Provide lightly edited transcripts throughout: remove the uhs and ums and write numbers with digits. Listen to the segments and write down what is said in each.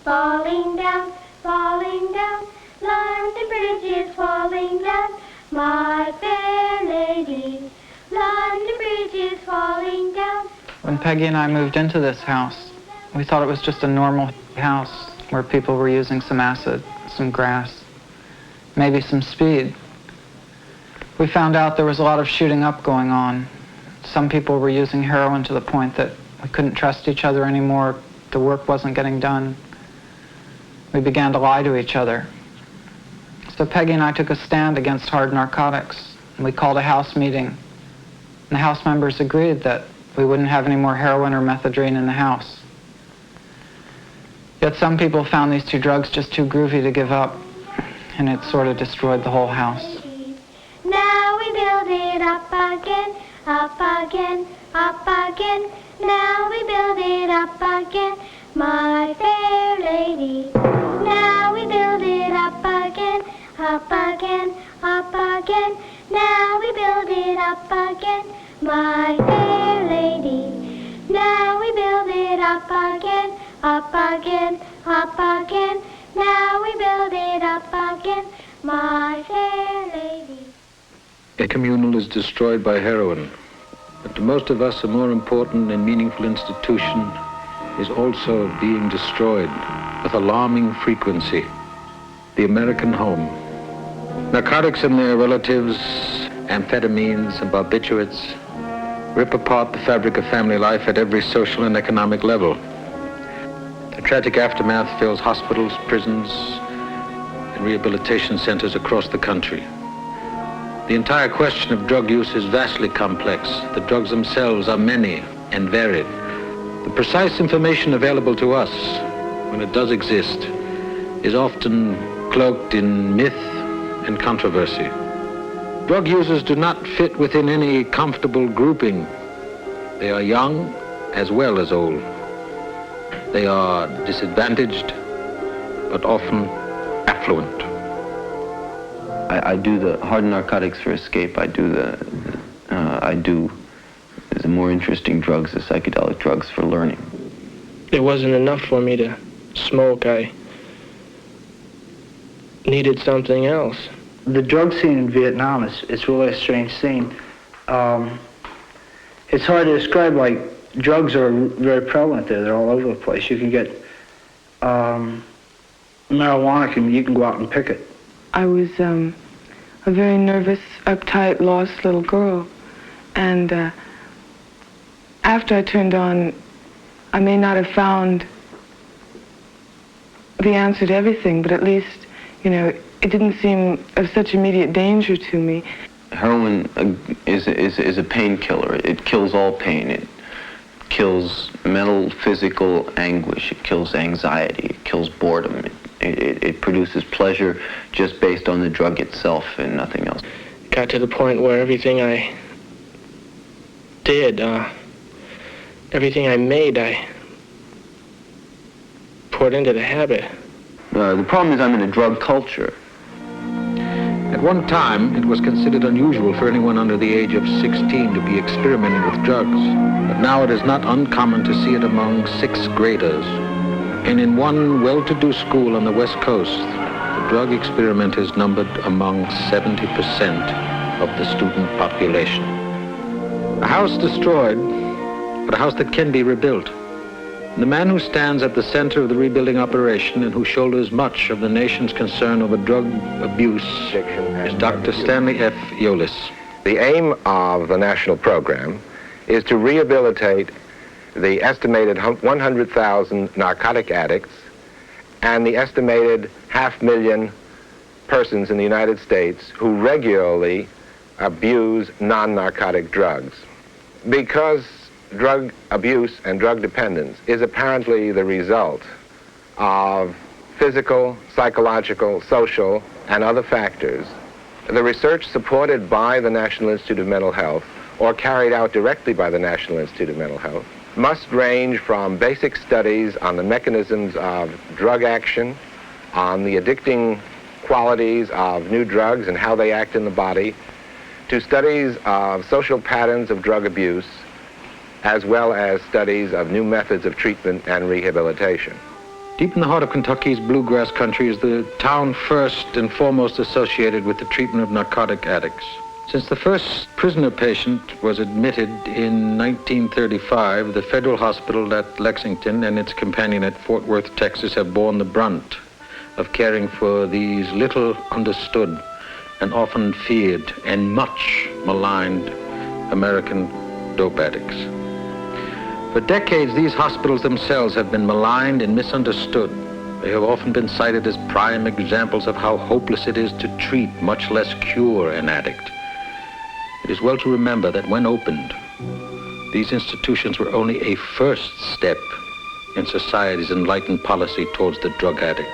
falling down, falling down. London Bridge is falling down, my fair lady. London Bridge is falling down. When Peggy and I moved into this house, we thought it was just a normal house where people were using some acid, some grass, maybe some speed. We found out there was a lot of shooting up going on. Some people were using heroin to the point that we couldn't trust each other anymore. The work wasn't getting done. We began to lie to each other. So Peggy and I took a stand against hard narcotics, and we called a house meeting. And the house members agreed that we wouldn't have any more heroin or methadone in the house. Yet some people found these two drugs just too groovy to give up, and it sort of destroyed the whole house. Now we build it up again, up again, up again. Now we build it up again, my fair lady. Now we build it up again, up again, up again. Now we build it up again, my fair lady. Now we build it up again, up again, up again. Now we build it up again, my fair lady. A communal is destroyed by heroin, but to most of us a more important and meaningful institution is also being destroyed with alarming frequency, the American home. Narcotics and their relatives, amphetamines and barbiturates, rip apart the fabric of family life at every social and economic level. The tragic aftermath fills hospitals, prisons, and rehabilitation centers across the country. The entire question of drug use is vastly complex. The drugs themselves are many and varied. The precise information available to us, when it does exist, is often cloaked in myth and controversy. Drug users do not fit within any comfortable grouping. They are young as well as old. They are disadvantaged, but often affluent. I do the hard narcotics for escape. I do the more interesting drugs, the psychedelic drugs, for learning. It wasn't enough for me to smoke. I needed something else. The drug scene in Vietnam is really a strange scene. It's hard to describe. Like, drugs are very prevalent there. They're all over the place. You can get marijuana, you can go out and pick it. I was a very nervous, uptight, lost little girl. And after I turned on, I may not have found the answer to everything, but at least, you know, it didn't seem of such immediate danger to me. Heroin is a painkiller. It kills all pain. It kills mental, physical anguish. It kills anxiety. It kills boredom. It produces pleasure just based on the drug itself and nothing else. Got to the point where everything I did, everything I made, I poured into the habit. The problem is I'm in a drug culture. At one time, it was considered unusual for anyone under the age of 16 to be experimenting with drugs. But now it is not uncommon to see it among sixth graders. And in one well-to-do school on the West Coast, the drug experiment is numbered among 70% of the student population. A house destroyed, but a house that can be rebuilt. The man who stands at the center of the rebuilding operation and who shoulders much of the nation's concern over drug abuse is Dr. Stanley F. Yolis. The aim of the national program is to rehabilitate the estimated 100,000 narcotic addicts and the estimated 500,000 persons in the United States who regularly abuse non-narcotic drugs. Because drug abuse and drug dependence is apparently the result of physical, psychological, social, and other factors, the research supported by the National Institute of Mental Health or carried out directly by the National Institute of Mental Health must range from basic studies on the mechanisms of drug action, on the addicting qualities of new drugs and how they act in the body, to studies of social patterns of drug abuse, as well as studies of new methods of treatment and rehabilitation. Deep in the heart of Kentucky's bluegrass country is the town first and foremost associated with the treatment of narcotic addicts. Since the first prisoner patient was admitted in 1935, the federal hospital at Lexington and its companion at Fort Worth, Texas, have borne the brunt of caring for these little understood and often feared and much maligned American dope addicts. For decades, these hospitals themselves have been maligned and misunderstood. They have often been cited as prime examples of how hopeless it is to treat, much less cure, an addict. It is well to remember that when opened, these institutions were only a first step in society's enlightened policy towards the drug addict.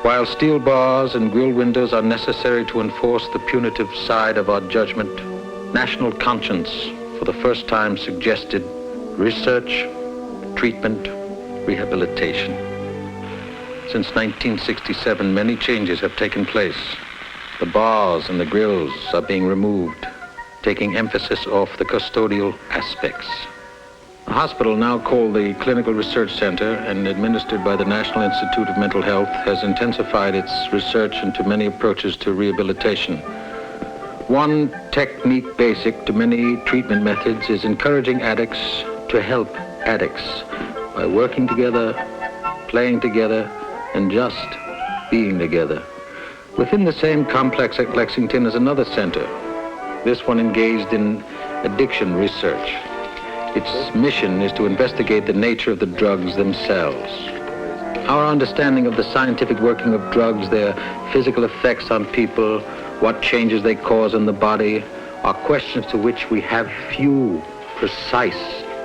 While steel bars and grill windows are necessary to enforce the punitive side of our judgment, national conscience for the first time suggested research, treatment, rehabilitation. Since 1967, many changes have taken place. The bars and the grills are being removed, taking emphasis off the custodial aspects. The hospital, now called the Clinical Research Center and administered by the National Institute of Mental Health, has intensified its research into many approaches to rehabilitation. One technique basic to many treatment methods is encouraging addicts to help addicts by working together, playing together, and just being together. Within the same complex at Lexington is another center, this one engaged in addiction research. Its mission is to investigate the nature of the drugs themselves. Our understanding of the scientific working of drugs, their physical effects on people, what changes they cause in the body, are questions to which we have few precise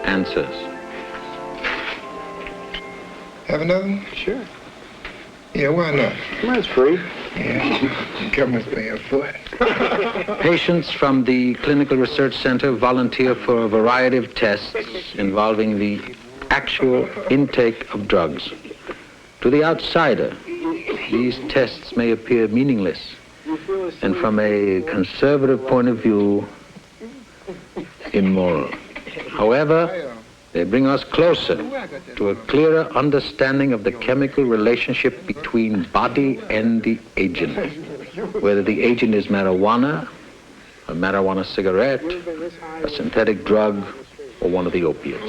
answers. Have another one? Sure. Yeah, why not? Come on, it's free. Yeah, come with me a foot. Patients from the Clinical Research Center volunteer for a variety of tests involving the actual intake of drugs. To the outsider, these tests may appear meaningless, and from a conservative point of view, immoral. However, they bring us closer to a clearer understanding of the chemical relationship between body and the agent. Whether the agent is marijuana, a marijuana cigarette, a synthetic drug, or one of the opiates.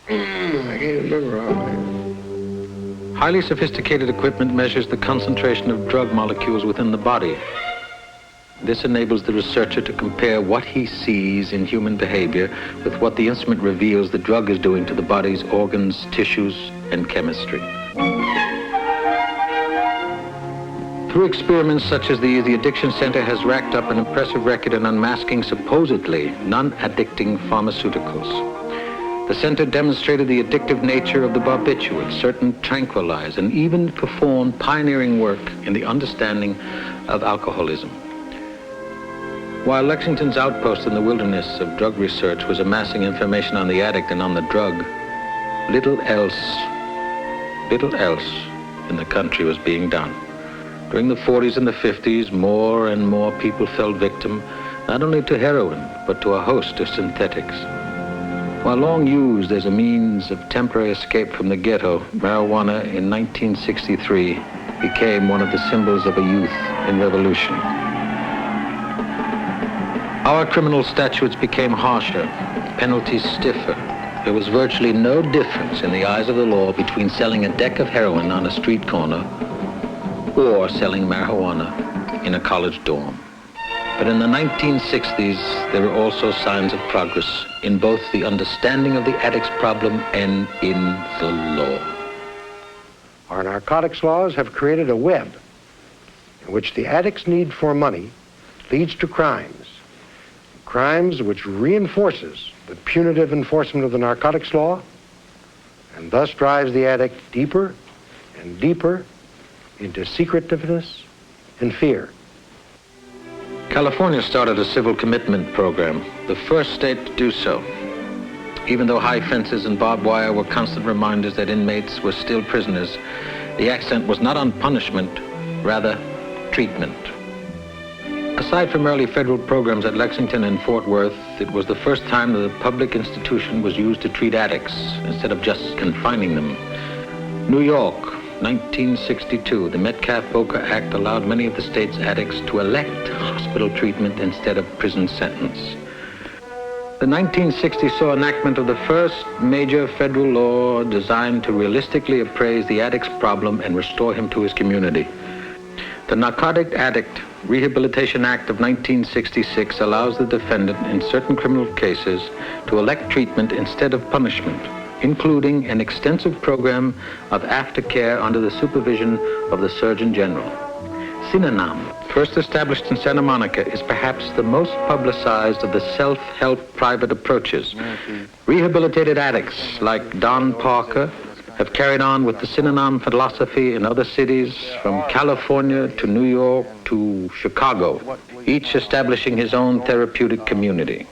I can't remember all that. Highly sophisticated equipment measures the concentration of drug molecules within the body. This enables the researcher to compare what he sees in human behavior with what the instrument reveals the drug is doing to the body's organs, tissues, and chemistry. Through experiments such as these, the Addiction Center has racked up an impressive record in unmasking supposedly non-addicting pharmaceuticals. The center demonstrated the addictive nature of the barbiturates, certain tranquilizers, and even performed pioneering work in the understanding of alcoholism. While Lexington's outpost in the wilderness of drug research was amassing information on the addict and on the drug, little else in the country was being done. During the 40s and the 50s, more and more people fell victim not only to heroin, but to a host of synthetics. While long used as a means of temporary escape from the ghetto, marijuana in 1963 became one of the symbols of a youth in revolution. Our criminal statutes became harsher, penalties stiffer. There was virtually no difference in the eyes of the law between selling a deck of heroin on a street corner or selling marijuana in a college dorm. But in the 1960s, there were also signs of progress in both the understanding of the addict's problem and in the law. Our narcotics laws have created a web in which the addict's need for money leads to crimes which reinforces the punitive enforcement of the narcotics law and thus drives the addict deeper and deeper into secretiveness and fear. California started a civil commitment program, the first state to do so. Even though high fences and barbed wire were constant reminders that inmates were still prisoners, the accent was not on punishment, rather treatment. Aside from early federal programs at Lexington and Fort Worth, it was the first time that a public institution was used to treat addicts instead of just confining them. New York, 1962, the Metcalfe-Boker Act allowed many of the state's addicts to elect hospital treatment instead of prison sentence. The 1960s saw enactment of the first major federal law designed to realistically appraise the addict's problem and restore him to his community. The Narcotic Addict Rehabilitation Act of 1966 allows the defendant in certain criminal cases to elect treatment instead of punishment, including an extensive program of aftercare under the supervision of the Surgeon General. Synonym, first established in Santa Monica, is perhaps the most publicized of the self-help private approaches. Rehabilitated addicts like Don Parker have carried on with the Synonym philosophy in other cities, from California to New York to Chicago, each establishing his own therapeutic community.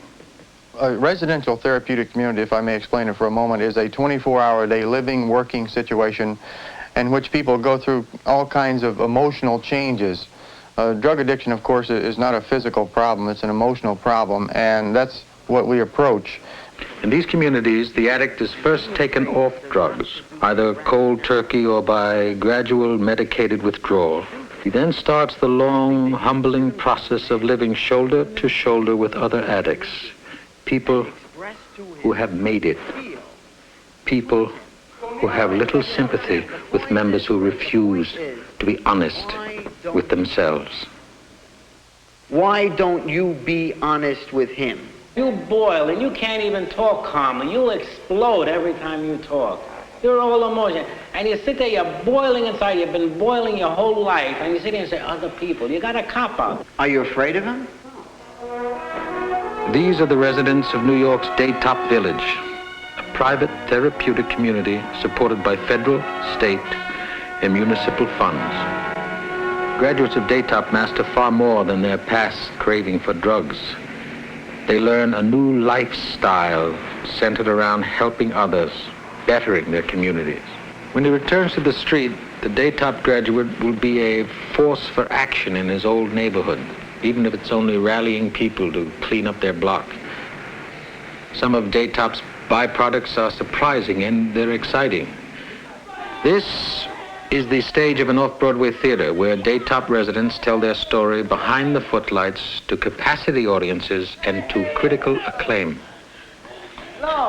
A residential therapeutic community, if I may explain it for a moment, is a 24-hour-a-day living, working situation in which people go through all kinds of emotional changes. Drug addiction, of course, is not a physical problem, it's an emotional problem, and that's what we approach. In these communities, the addict is first taken off drugs, either cold turkey or by gradual medicated withdrawal. He then starts the long, humbling process of living shoulder to shoulder with other addicts, people who have made it, people who have little sympathy with members who refuse to be honest with themselves. Why don't you be honest with him? You boil and you can't even talk calmly. You'll explode every time you talk. You're all emotion. And you sit there, you're boiling inside. You've been boiling your whole life. And you sit there and say, other people. You got a cop out. Are you afraid of him? These are the residents of New York's Daytop Village, a private therapeutic community supported by federal, state, and municipal funds. Graduates of Daytop master far more than their past craving for drugs. They learn a new lifestyle centered around helping others, bettering their communities. When he returns to the street, the Daytop graduate will be a force for action in his old neighborhood, even if it's only rallying people to clean up their block. Some of Daytop's byproducts are surprising and they're exciting. This is the stage of an off-Broadway theater where Daytop residents tell their story behind the footlights to capacity audiences and to critical acclaim. No.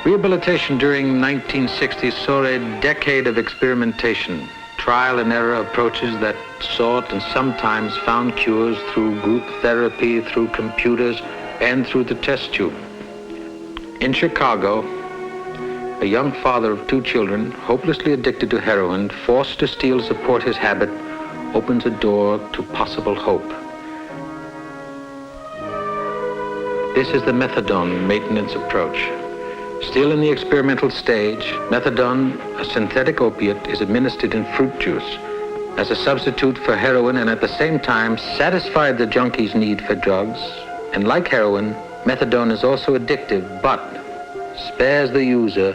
Rehabilitation during 1960s saw a decade of experimentation, trial and error approaches that sought and sometimes found cures through group therapy, through computers, and through the test tube. In Chicago, a young father of 2 children, hopelessly addicted to heroin, forced to steal to support his habit, opens a door to possible hope. This is the methadone maintenance approach. Still in the experimental stage, methadone, a synthetic opiate, is administered in fruit juice as a substitute for heroin and at the same time satisfied the junkie's need for drugs. And like heroin, methadone is also addictive, but spares the user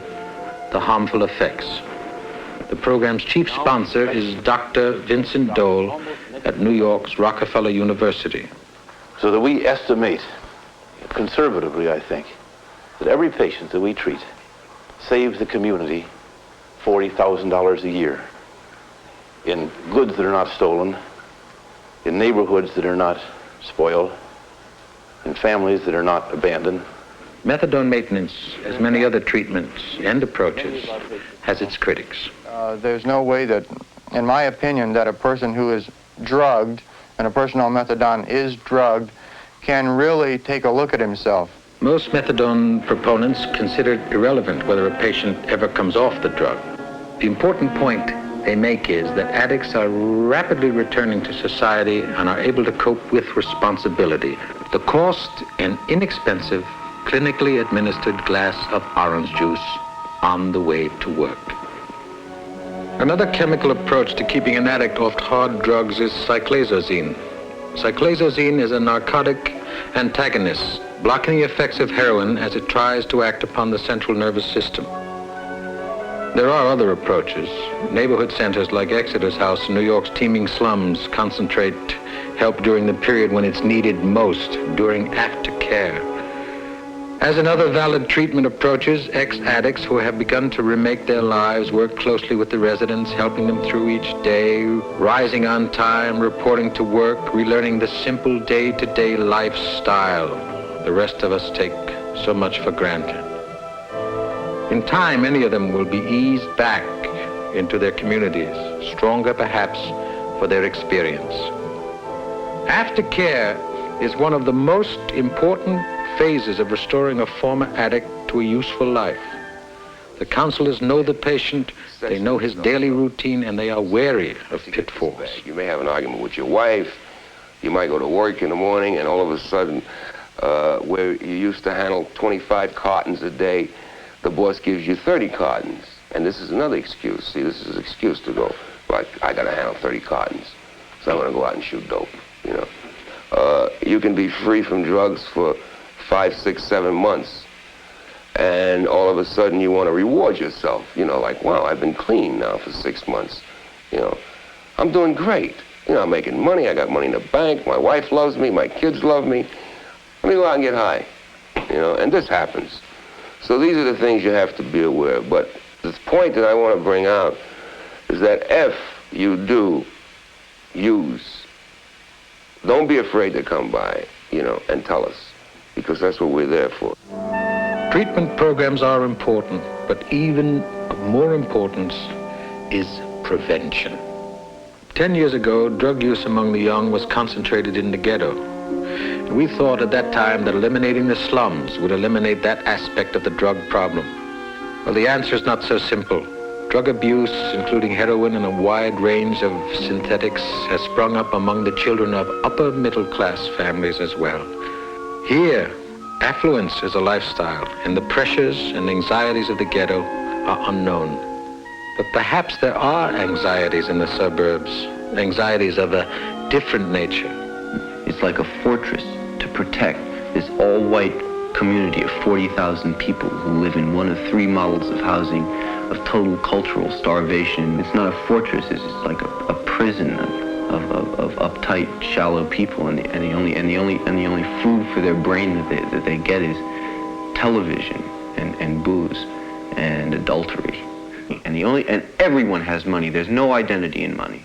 the harmful effects. The program's chief sponsor is Dr. Vincent Dole at New York's Rockefeller University. So that we estimate, conservatively I think, that every patient that we treat saves the community $40,000 a year in goods that are not stolen, in neighborhoods that are not spoiled, in families that are not abandoned. Methadone maintenance, as many other treatments and approaches, has its critics. There's no way that, in my opinion, that a person who is drugged, and a person on methadone is drugged, can really take a look at himself. Most methadone proponents consider it irrelevant whether a patient ever comes off the drug. The important point they make is that addicts are rapidly returning to society and are able to cope with responsibility. The cost, an inexpensive, clinically administered glass of orange juice on the way to work. Another chemical approach to keeping an addict off hard drugs is cyclazazine. Cyclazazine is a narcotic antagonist, blocking the effects of heroin as it tries to act upon the central nervous system. There are other approaches. Neighborhood centers like Exeter's House in New York's teeming slums concentrate help during the period when it's needed most, during aftercare. As in other valid treatment approaches, ex-addicts who have begun to remake their lives work closely with the residents, helping them through each day, rising on time, reporting to work, relearning the simple day-to-day lifestyle the rest of us take so much for granted. In time, many of them will be eased back into their communities, stronger perhaps for their experience. Aftercare is one of the most important phases of restoring a former addict to a useful life. The counselors know the patient, they know his daily routine, and they are wary of pitfalls. You may have an argument with your wife, you might go to work in the morning, and all of a sudden, where you used to handle 25 cartons a day, the boss gives you 30 cartons. And this is another excuse. See, this is an excuse to go, like, I gotta handle 30 cartons, so I'm gonna go out and shoot dope, you know. You can be free from drugs for 5, 6, 7 months, and all of a sudden you want to reward yourself, you know, like, wow, I've been clean now for 6 months, you know, I'm doing great, you know, I'm making money, I got money in the bank, my wife loves me, my kids love me, let me go out and get high, you know, and this happens. So these are the things you have to be aware of, but the point that I want to bring out is that if you do use, don't be afraid to come by, you know, and tell us, because that's what we're there for. Treatment programs are important, but even of more importance is prevention. 10 years ago, drug use among the young was concentrated in the ghetto. And we thought at that time that eliminating the slums would eliminate that aspect of the drug problem. Well, the answer is not so simple. Drug abuse, including heroin and a wide range of synthetics, has sprung up among the children of upper middle-class families as well. Here, affluence is a lifestyle, and the pressures and anxieties of the ghetto are unknown. But perhaps there are anxieties in the suburbs, anxieties of a different nature. It's like a fortress to protect this all-white community of 40,000 people who live in one of 3 models of housing of total cultural starvation. It's not a fortress, it's just like a prison of uptight, shallow people, and the only food for their brain that they get is television and booze and adultery. And everyone has money. There's no identity in money.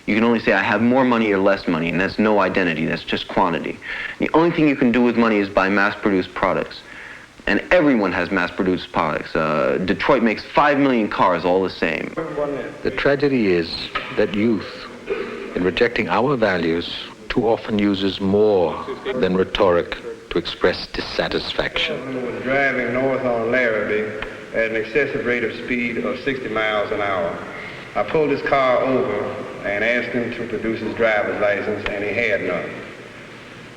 You can only say, I have more money or less money, and that's no identity, that's just quantity. The only thing you can do with money is buy mass-produced products. And everyone has mass-produced products. Detroit makes 5 million cars all the same. The tragedy is that youth, in rejecting our values, too often uses more than rhetoric to express dissatisfaction. Was driving north on Larrabee at an excessive rate of speed of 60 miles an hour. I pulled his car over and asked him to produce his driver's license, and he had none.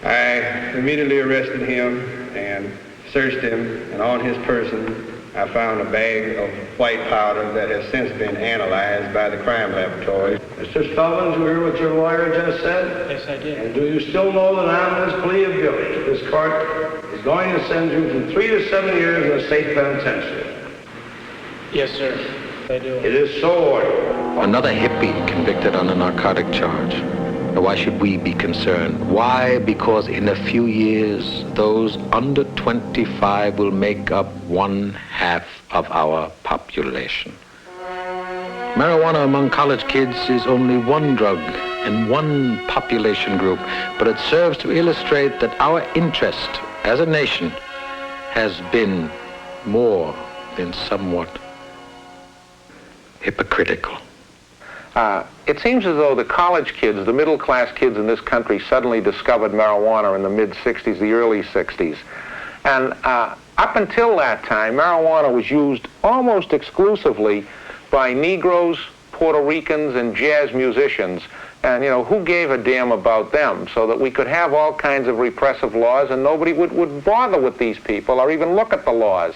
I immediately arrested him and searched him, and on his person I found a bag of white powder that has since been analyzed by the crime laboratory. Mr. Stubbins, you hear what your lawyer just said? Yes, I did. And do you still know that on this plea of guilty, this court is going to send you from 3 to 7 years in a state penitentiary? Yes, sir. I do. It is so ordered. Another hippie convicted on a narcotic charge. Now, why should we be concerned? Why? Because in a few years, those under 25 will make up 1/2 of our population. Marijuana among college kids is only one drug in one population group, but it serves to illustrate that our interest as a nation has been more than somewhat hypocritical. It seems as though the college kids, the middle-class kids in this country, suddenly discovered marijuana in the mid-'60s, the early '60s. And up until that time, marijuana was used almost exclusively by Negroes, Puerto Ricans, and jazz musicians. And, you know, who gave a damn about them? So that we could have all kinds of repressive laws and nobody would bother with these people or even look at the laws.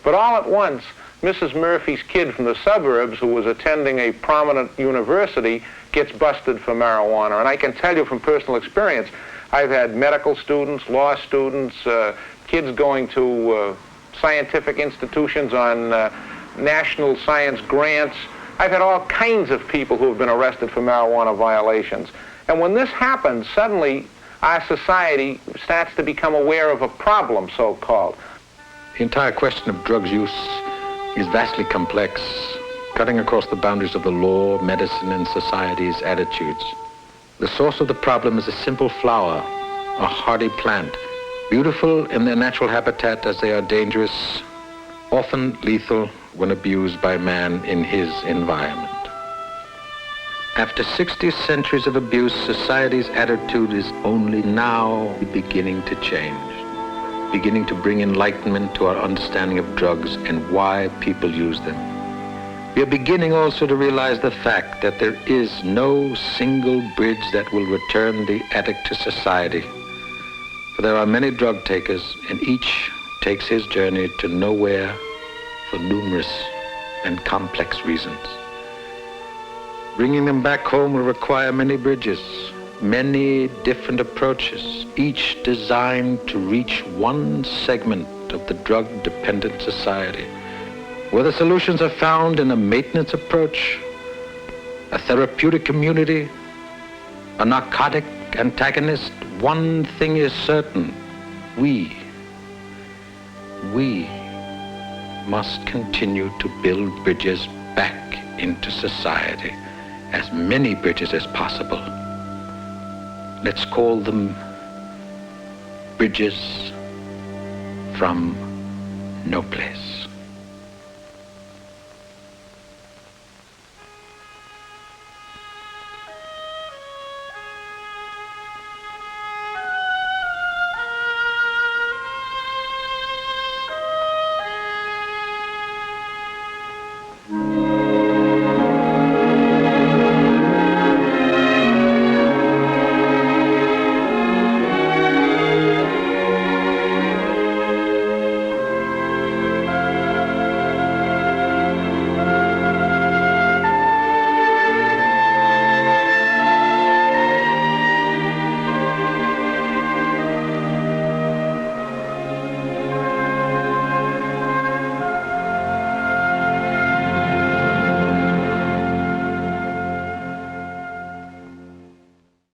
But all at once, Mrs. Murphy's kid from the suburbs, who was attending a prominent university, gets busted for marijuana. And I can tell you from personal experience, I've had medical students, law students, kids going to scientific institutions on national science grants. I've had all kinds of people who have been arrested for marijuana violations. And when this happens, suddenly our society starts to become aware of a problem, so-called. The entire question of drugs use is vastly complex, cutting across the boundaries of the law, medicine, and society's attitudes. The source of the problem is a simple flower, a hardy plant, beautiful in their natural habitat as they are dangerous, often lethal when abused by man in his environment. After 60 centuries of abuse, society's attitude is only now beginning to change, beginning to bring enlightenment to our understanding of drugs and why people use them. We are beginning also to realize the fact that there is no single bridge that will return the addict to society. For there are many drug takers, and each takes his journey to nowhere for numerous and complex reasons. Bringing them back home will require many bridges, many different approaches, each designed to reach one segment of the drug-dependent society. Whether solutions are found in a maintenance approach, a therapeutic community, a narcotic antagonist, one thing is certain: we must continue to build bridges back into society, as many bridges as possible. Let's call them bridges from no place.